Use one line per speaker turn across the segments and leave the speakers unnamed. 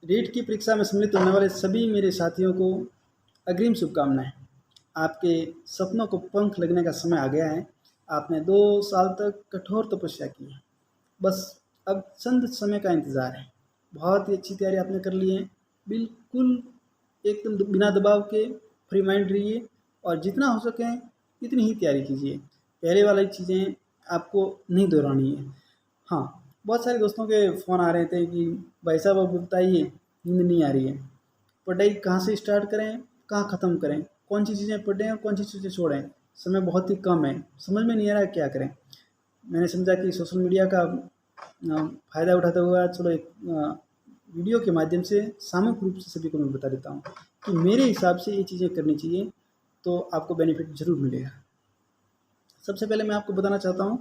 रीट की परीक्षा में सम्मिलित होने वाले सभी मेरे साथियों को अग्रिम शुभकामनाएं। आपके सपनों को पंख लगने का समय आ गया है। आपने 2 साल तक कठोर तपस्या की है। बस अब चंद समय का इंतज़ार है। बहुत ही अच्छी तैयारी आपने कर ली है। बिल्कुल एकदम बिना दबाव के फ्री माइंड रहिए और जितना हो सके इतनी ही तैयारी कीजिए। पहले वाली चीज़ें आपको नहीं दोहरानी है। हाँ, बहुत सारे दोस्तों के फ़ोन आ रहे थे कि भाई साहब अब बताइए, नींद नहीं आ रही है। पढ़ाई कहाँ से स्टार्ट करें, कहाँ ख़त्म करें, कौन सी चीज़ें पढ़ें और कौन सी चीज़ें छोड़ें, समय बहुत ही कम है, समझ में नहीं आ रहा है क्या करें। मैंने समझा कि सोशल मीडिया का फ़ायदा उठाते हुए चलो एक वीडियो के माध्यम से सामूहिक रूप से सभी को मैं बता देता हूँ कि मेरे हिसाब से ये चीज़ें करनी चाहिए, तो आपको बेनिफिट ज़रूर मिलेगा। सबसे पहले मैं आपको बताना चाहता हूँ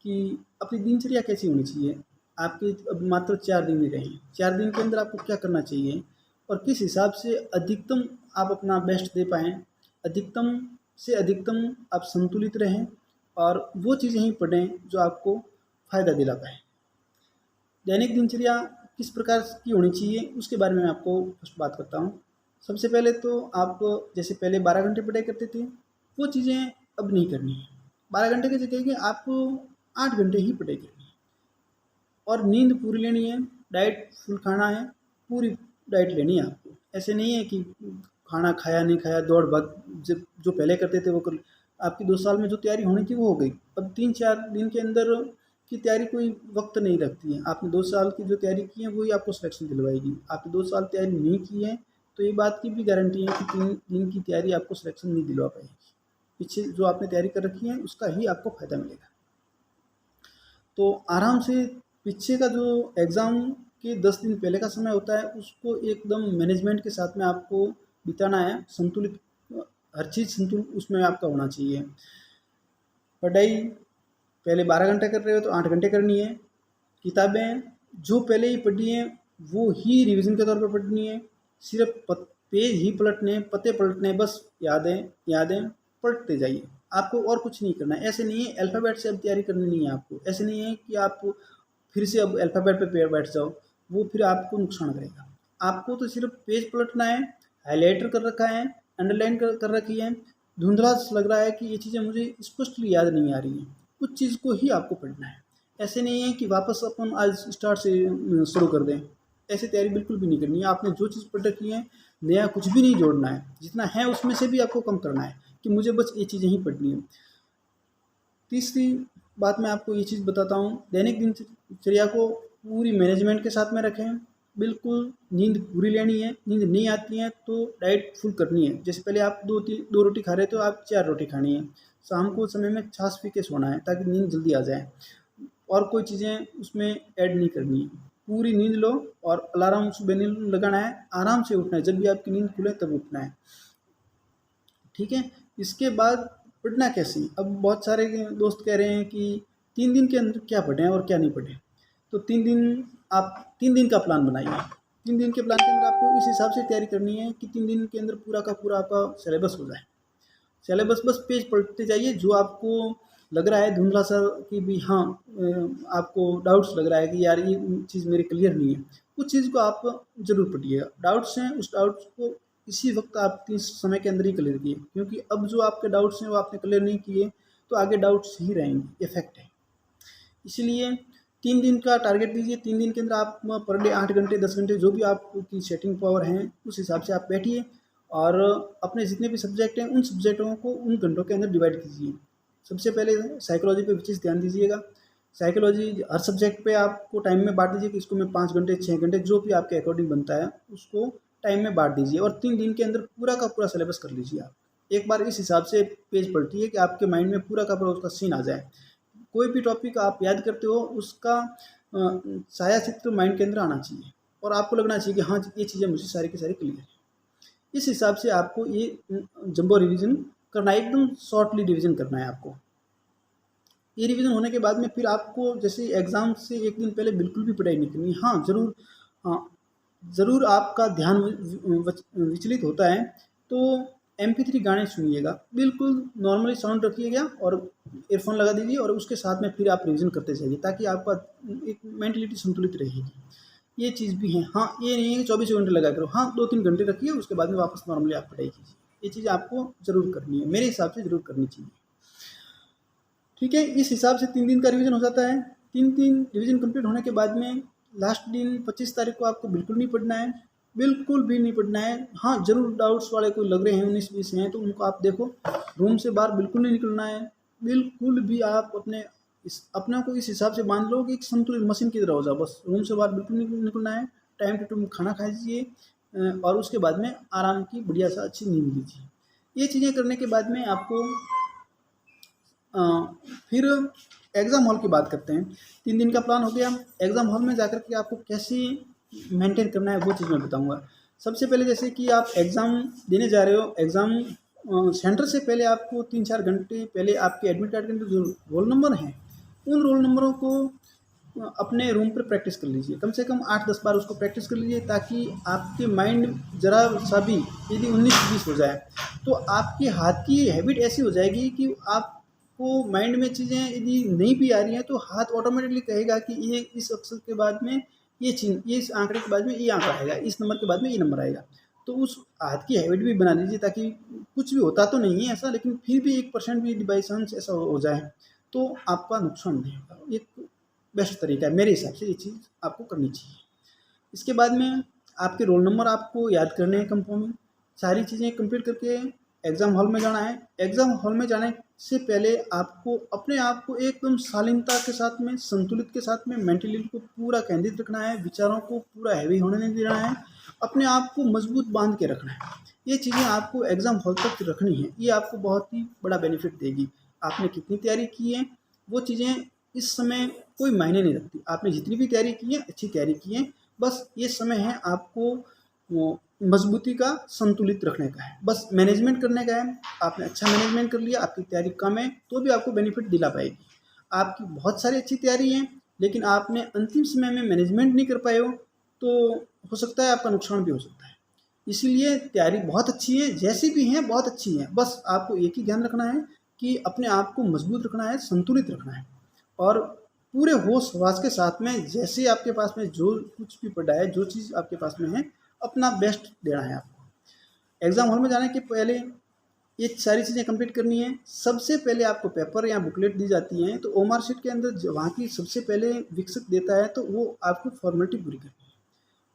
कि अपनी दिनचर्या कैसी होनी चाहिए। आपके अब मात्र 4 दिन ही रहे हैं। 4 दिन के अंदर आपको क्या करना चाहिए और किस हिसाब से अधिकतम आप अपना बेस्ट दे पाएँ, अधिकतम से अधिकतम आप संतुलित रहें और वो चीज़ें ही पढ़ें जो आपको फ़ायदा दिला पाएँ। दैनिक दिनचर्या किस प्रकार की होनी चाहिए उसके बारे में मैं आपको फर्स्ट बात करता हूँ। सबसे पहले तो आप जैसे पहले 12 घंटे पढ़ाई करते थे, वो चीज़ें अब नहीं करनी है। 12 घंटे की जगह कि आपको 8 घंटे ही पढ़ाई करनी है और नींद पूरी लेनी है, डाइट फुल खाना है, पूरी डाइट लेनी है आपको। ऐसे नहीं है कि खाना खाया नहीं खाया दौड़ भाग जब जो पहले करते थे वो कर। आपकी 2 साल में जो तैयारी होनी थी वो हो गई। अब 3-4 दिन के अंदर की तैयारी कोई वक्त नहीं रखती है। आपने 2 साल की जो तैयारी की है वही आपको सिलेक्शन दिलवाएगी। आपने 2 साल तैयारी नहीं की है तो ये बात की भी गारंटी है कि 3 दिन की तैयारी आपको सिलेक्शन नहीं दिलवा पाएगी। पीछे जो आपने तैयारी कर रखी है उसका ही आपको फ़ायदा मिलेगा। तो आराम से पीछे का जो एग्ज़ाम के 10 दिन पहले का समय होता है उसको एकदम मैनेजमेंट के साथ में आपको बिताना है। संतुलित हर चीज़ संतुलित उसमें आपका होना चाहिए। पढ़ाई पहले 12 घंटे कर रहे हो तो 8 घंटे करनी है। किताबें जो पहले ही पढ़ी हैं वो ही रिवीजन के तौर पे पढ़नी है। सिर्फ पेज ही पलटने, पत्ते पलटने, बस यादें यादें पढ़ते जाइए। आपको और कुछ नहीं करना है। ऐसे नहीं है अल्फ़ाबेट से अब तैयारी करनी नहीं है आपको। ऐसे नहीं है कि आप फिर से अब अल्फ़ाबेट पे बैठ जाओ, वो फिर आपको नुकसान करेगा। आपको तो सिर्फ पेज पलटना है, हाइलाइटर कर रखा है, अंडरलाइन कर रखी है, धुंधला लग रहा है कि ये चीज़ें मुझे स्पष्टली याद नहीं आ रही हैं, उस चीज़ को ही आपको पढ़ना है। ऐसे नहीं है कि वापस अपन आज स्टार्ट से शुरू कर दें। ऐसी तैयारी बिल्कुल भी नहीं करनी है। आपने जो चीज़ पढ़ रखी है नया कुछ भी नहीं जोड़ना है। जितना है उसमें से भी आपको कम करना है कि मुझे बस ये चीज़ें ही पढ़नी है। तीसरी बात मैं आपको ये चीज़ बताता हूँ, दैनिक दिनचर्या को पूरी मैनेजमेंट के साथ में रखें। बिल्कुल नींद पूरी लेनी है। नींद नहीं आती है तो डाइट फुल करनी है। जैसे पहले आप 2 रोटी खा रहे थे तो आप 4 रोटी खानी है। शाम को समय में छाछ पी के सोना है ताकि नींद जल्दी आ जाए और कोई चीज़ें उसमें ऐड नहीं करनी है। पूरी नींद लो और अलार्म सुबह नींद लगाना है। आराम से उठना है, जब भी आपकी नींद खुले तब उठना है। ठीक है। इसके बाद पढ़ना कैसे? अब बहुत सारे दोस्त कह रहे हैं कि 3 दिन के अंदर क्या पढ़ें और क्या नहीं पढ़ें। तो 3 दिन आप 3 दिन का प्लान बनाइए। 3 दिन के प्लान के अंदर आपको इस हिसाब से तैयारी करनी है कि 3 दिन के अंदर पूरा का पूरा आपका सिलेबस हो जाए। सिलेबस बस पेज पढ़ते जाइए जो आपको लग रहा है धुंधला सा कि भी हाँ आपको डाउट्स लग रहा है कि यार ये चीज़ मेरी क्लियर नहीं है, उस चीज़ को आप ज़रूर पढ़िएगा। डाउट्स हैं उस डाउट्स को इसी वक्त आप इस समय के अंदर ही क्लियर किए, क्योंकि अब जो आपके डाउट्स हैं वो आपने क्लियर नहीं किए तो आगे डाउट्स ही रहेंगे, ये फैक्ट है। इसलिए 3 दिन का टारगेट दीजिए। 3 दिन के अंदर आप पर डे 8 घंटे 10 घंटे जो भी आपकी सेटिंग पावर है उस हिसाब से आप बैठिए और अपने जितने भी सब्जेक्ट हैं उन सब्जेक्टों को उन घंटों के अंदर डिवाइड कीजिए। सबसे पहले साइकोलॉजी पे विशेष ध्यान दीजिएगा। साइकोलॉजी हर सब्जेक्ट पे आपको टाइम में बांट दीजिए कि इसको मैं 5 घंटे 6 घंटे जो भी आपके अकॉर्डिंग बनता है उसको टाइम में बांट दीजिए और 3 दिन के अंदर पूरा का पूरा सिलेबस कर लीजिए। आप एक बार इस हिसाब से पेज पलटिए कि आपके माइंड में पूरा का पूरा उसका सीन आ जाए। कोई भी टॉपिक आप याद करते हो उसका छाया चित्र माइंड के अंदर आना चाहिए और आपको लगना चाहिए कि हाँ ये चीज़ें मुझे सारी की सारी क्लियर है। इस हिसाब से आपको ये जंबो रिवीजन करना है, एकदम शॉर्टली रिवीजन करना है आपको। ये रिवीजन होने के बाद में फिर आपको जैसे एग्ज़ाम से एक दिन पहले बिल्कुल भी पढ़ाई नहीं करनी। हाँ ज़रूर, हाँ ज़रूर आपका ध्यान विचलित होता है तो MP3 गाने सुनिएगा। बिल्कुल नॉर्मली साउंड रखिएगा और ईयरफोन लगा दीजिए और उसके साथ में फिर आप रिवीजन करते जाइए ताकि आपका एक मेंटलिटी संतुलित रहेगी। ये चीज़ भी है। हाँ, ये नहीं है कि 24 घंटे लगा करो, हाँ 2-3 घंटे रखिए, उसके बाद में वापस नॉर्मली आप पढ़ाई कीजिए। ये चीज़ आपको ज़रूर करनी है, मेरे हिसाब से ज़रूर करनी चाहिए। ठीक है, इस हिसाब से 3 दिन का रिवीजन हो जाता है। 3 रिवीजन कंप्लीट होने के बाद में लास्ट दिन 25 तारीख को आपको बिल्कुल नहीं पढ़ना है, बिल्कुल भी नहीं पढ़ना है। हाँ, ज़रूर डाउट्स वाले कोई लग रहे हैं 19-20 हैं तो उनको आप देखो, रूम से बाहर बिल्कुल नहीं निकलना है, बिल्कुल भी। आप अपने को इस हिसाब से मान लो कि एक संतुलित मशीन की तरह हो जाओ, बस रूम से बाहर बिल्कुल नहीं निकलना है। टाइम टू टाइम खाना खाइए और उसके बाद में आराम की बढ़िया सा अच्छी नींद लीजिए। ये चीज़ें करने के बाद में आपको फिर एग्ज़ाम हॉल की बात करते हैं। 3 दिन का प्लान हो गया। एग्ज़ाम हॉल में जाकर के आपको कैसे मेंटेन करना है वो चीज़ मैं बताऊंगा। सबसे पहले जैसे कि आप एग्ज़ाम देने जा रहे हो, एग्ज़ाम सेंटर से पहले आपको 3-4 घंटे पहले आपके एडमिट कार्ड के अंदर जो रोल नंबर हैं, उन रोल नंबरों को अपने रूम पर प्रैक्टिस कर लीजिए। कम से कम 8-10 बार उसको प्रैक्टिस कर लीजिए, ताकि आपके माइंड ज़रा सा भी यदि 19-20 हो जाए तो आपके हाथ की हैबिट ऐसी हो जाएगी कि आपको माइंड में चीज़ें यदि नहीं भी आ रही हैं तो हाथ ऑटोमेटिकली कहेगा कि ये इस अक्षर के बाद में ये चिन्ह, ये इस आंकड़े के बाद में ये आंकड़ा आएगा, इस नंबर के बाद में ये नंबर आएगा। तो उस हाथ की हैबिट भी बना लीजिए, ताकि कुछ भी होता तो नहीं है ऐसा, लेकिन फिर भी 1% भी बाई चांस ऐसा हो जाए तो आपका नुकसान नहीं होगा। एक बेस्ट तरीका है मेरे हिसाब से, ये चीज़ आपको करनी चाहिए। इसके बाद में आपके रोल नंबर आपको याद करने हैं कंफर्म, सारी चीज़ें कंप्लीट करके एग्ज़ाम हॉल में जाना है। एग्ज़ाम हॉल में जाने से पहले आपको अपने आप को एकदम शालीनता के साथ में, संतुलित के साथ में, मेंटली को पूरा केंद्रित रखना है, विचारों को पूरा हैवी होने नहीं देना है, अपने आप को मजबूत बांध के रखना है। ये चीज़ें आपको एग्ज़ाम हॉल तक रखनी है, ये आपको बहुत ही बड़ा बेनिफिट देगी। आपने कितनी तैयारी की है वो चीज़ें इस समय कोई मायने नहीं रखती। आपने जितनी भी तैयारी की है, अच्छी तैयारी की है, बस ये समय है आपको वो मजबूती का, संतुलित रखने का है, बस मैनेजमेंट करने का है। आपने अच्छा मैनेजमेंट कर लिया, आपकी तैयारी कम है तो भी आपको बेनिफिट दिला पाएगी। आपकी बहुत सारी अच्छी तैयारी है लेकिन आपने अंतिम समय में मैनेजमेंट नहीं कर पाए हो तो हो सकता है आपका नुकसान भी हो सकता है। इसीलिए तैयारी बहुत अच्छी है, जैसी भी हैं बहुत अच्छी हैं, बस आपको एक ही ध्यान रखना है कि अपने आप को मजबूत रखना है, संतुलित रखना है, और पूरे होश हवास के साथ में जैसे आपके पास में जो कुछ भी पड़ा है, जो चीज़ आपके पास में है, अपना बेस्ट देना है आपको। एग्ज़ाम हॉल में जाने के पहले ये सारी चीज़ें कंप्लीट करनी है। सबसे पहले आपको पेपर या बुकलेट दी जाती हैं, तो ओमार शीट के अंदर वहाँ की सबसे पहले विकसित देता है, तो वो आपको फॉर्मेलिटी पूरी करनी है।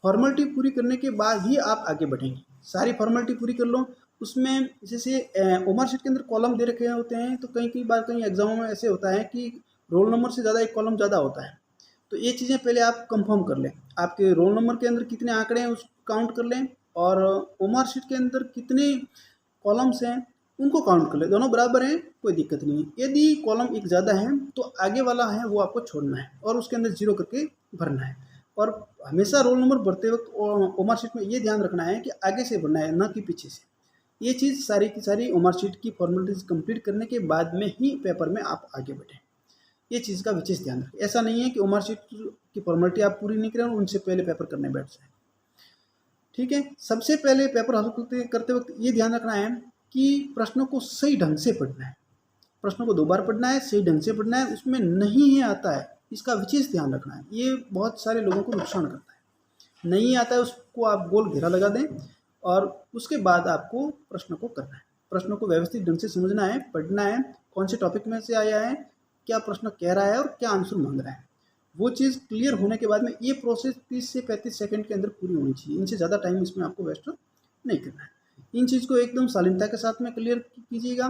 फॉर्मेलिटी पूरी करने के बाद ही आप आगे बढ़ेंगे। सारी फॉर्मेलिटी पूरी कर लो। उसमें जैसे ओमार शीट के अंदर कॉलम दे रखे होते हैं, तो कई बार कई एग्जामों में ऐसे होता है कि रोल नंबर से ज़्यादा एक कॉलम ज़्यादा होता है। तो ये चीज़ें पहले आप कंफर्म कर लें, आपके रोल नंबर के अंदर कितने आंकड़े हैं उसको काउंट कर लें, और ओमार शीट के अंदर कितने कॉलम्स हैं उनको काउंट कर लें। दोनों बराबर हैं, कोई दिक्कत नहीं है। यदि कॉलम एक ज़्यादा है तो आगे वाला है वो आपको छोड़ना है और उसके अंदर जीरो करके भरना है। और हमेशा रोल नंबर भरते वक्त ओमार शीट में ये ध्यान रखना है कि आगे से भरना है, ना कि पीछे से। ये चीज़ सारी की सारी ओमार शीट की फॉर्मेलिटीज कंप्लीट करने के बाद में ही पेपर में आप आगे बढ़ें। ये चीज़ का विशेष ध्यान रखें। ऐसा नहीं है कि ओमार शीट की फॉर्मेलिटी आप पूरी नहीं करें और उनसे पहले पेपर करने बैठ जाए। ठीक है, सबसे पहले पेपर हल करते वक्त ये ध्यान रखना है कि प्रश्नों को सही ढंग से पढ़ना है। प्रश्नों को 2 बार पढ़ना है, सही ढंग से पढ़ना है, उसमें नहीं है आता है इसका विशेष ध्यान रखना है। ये बहुत सारे लोगों को नुकसान करता है। नहीं आता है उसको आप गोल घेरा लगा दें और उसके बाद आपको प्रश्न को करना है। प्रश्नों को व्यवस्थित ढंग से समझना है, पढ़ना है, कौन से टॉपिक में से आया है, क्या प्रश्न कह रहा है और क्या आंसर मांग रहा है। वो चीज़ क्लियर होने के बाद में ये प्रोसेस 30 से 35 सेकंड के अंदर पूरी होनी चाहिए। इनसे ज़्यादा टाइम इसमें आपको वेस्ट नहीं करना है। इन चीज़ को एकदम शालीनता के साथ में क्लियर कीजिएगा।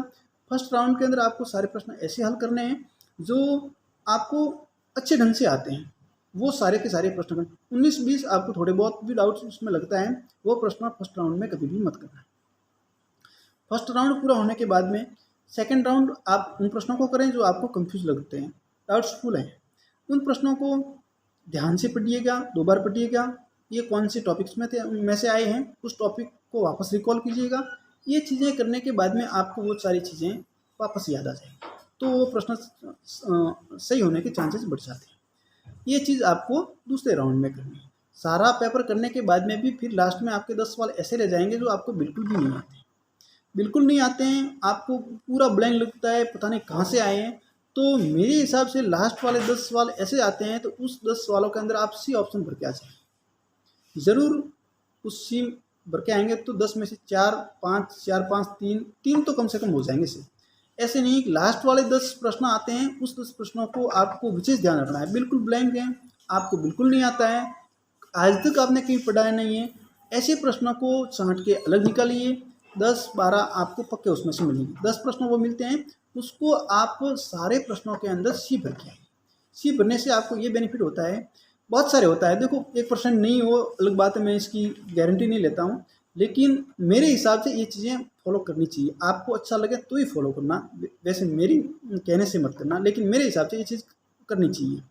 फर्स्ट राउंड के अंदर आपको सारे प्रश्न ऐसे हल करने हैं जो आपको अच्छे ढंग से आते हैं, वो सारे के सारे प्रश्न। 19-20 आपको थोड़े बहुत भी डाउट्स उसमें लगता है, वो प्रश्न फर्स्ट राउंड में कभी भी मत करना। फर्स्ट राउंड पूरा होने के बाद में सेकंड राउंड आप उन प्रश्नों को करें जो आपको कंफ्यूज लगते हैं, डाउट्सफुल हैं। उन प्रश्नों को ध्यान से पढ़िएगा, 2 बार पढ़िएगा। ये कौन से टॉपिक्स में से आए हैं, उस टॉपिक को वापस रिकॉल कीजिएगा। ये चीज़ें करने के बाद में आपको वो सारी चीज़ें वापस याद आ जाएगी, तो वो प्रश्न सही होने के चांसेस बढ़ जाते हैं। ये चीज़ आपको दूसरे राउंड में करनी है। सारा पेपर करने के बाद में भी फिर लास्ट में आपके 10 सवाल ऐसे रह जाएंगे जो आपको बिल्कुल भी नहीं आते, बिल्कुल नहीं आते हैं, आपको पूरा ब्लैंक लगता है, पता नहीं कहाँ से आए हैं। तो मेरे हिसाब से लास्ट वाले 10 सवाल ऐसे आते हैं, तो उस 10 सवालों के अंदर आप सी ऑप्शन भर के आ जाए। ज़रूर उसी भर के आएंगे तो 10 में से 4 5 4 5 3 तो कम से कम हो जाएंगे सही। ऐसे नहीं कि लास्ट वाले 10 प्रश्न आते हैं, उस 10 प्रश्नों को आपको विशेष ध्यान रखना है। बिल्कुल ब्लैंक है, आपको बिल्कुल नहीं आता है, आज तक आपने कहीं पढ़ा नहीं है, ऐसे प्रश्नों को छांट के अलग निकालिए। 10 12 आपको पक्के उसमें से मिलेंगे। 10 प्रश्न वो मिलते हैं, उसको आप सारे प्रश्नों के अंदर सी भर के आइए। सी भरने से आपको ये बेनिफिट होता है, बहुत सारे होता है। देखो 1% नहीं हो अलग बात है, मैं इसकी गारंटी नहीं लेता हूँ, लेकिन मेरे हिसाब से ये चीज़ें फॉलो करनी चाहिए। आपको अच्छा लगे तो ही फॉलो करना, वैसे मेरी कहने से मत करना, लेकिन मेरे हिसाब से ये चीज़ करनी चाहिए।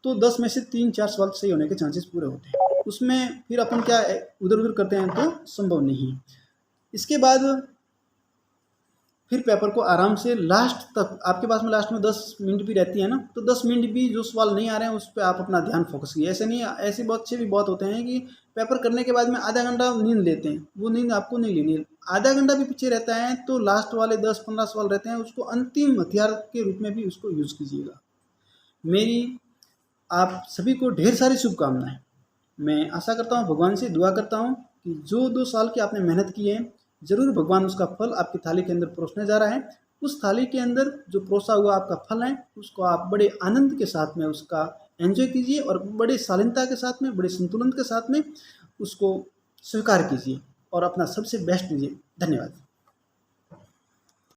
तो 10 में से 3 4 सवाल सही होने के चांसेस पूरे होते हैं। उसमें फिर अपन क्या उधर उधर करते हैं तो संभव नहीं है। इसके बाद फिर पेपर को आराम से लास्ट तक, आपके पास में लास्ट में 10 मिनट भी रहती है ना, तो 10 मिनट भी जो सवाल नहीं आ रहे हैं उस पर आप अपना ध्यान फोकस कीजिए। ऐसे नहीं, ऐसे बहुत से भी बहुत होते हैं कि पेपर करने के बाद में आधा घंटा नींद लेते हैं, वो नींद आपको नहीं लेनी है। आधा घंटा भी पीछे रहता है तो लास्ट वाले 10 15 सवाल रहते हैं, उसको अंतिम हथियार के रूप में भी उसको यूज़ कीजिएगा। मेरी आप सभी को ढेर सारी शुभकामनाएं। मैं आशा करता हूँ, भगवान से दुआ करता हूँ कि जो 2 साल की आपने मेहनत की है, ज़रूर भगवान उसका फल आपकी थाली के अंदर परोसने जा रहा है। उस थाली के अंदर जो परोसा हुआ आपका फल है, उसको आप बड़े आनंद के साथ में उसका एंजॉय कीजिए और बड़े शालीनता के साथ में, बड़े संतुलन के साथ में उसको स्वीकार कीजिए और अपना सबसे बेस्ट दीजिए। धन्यवाद।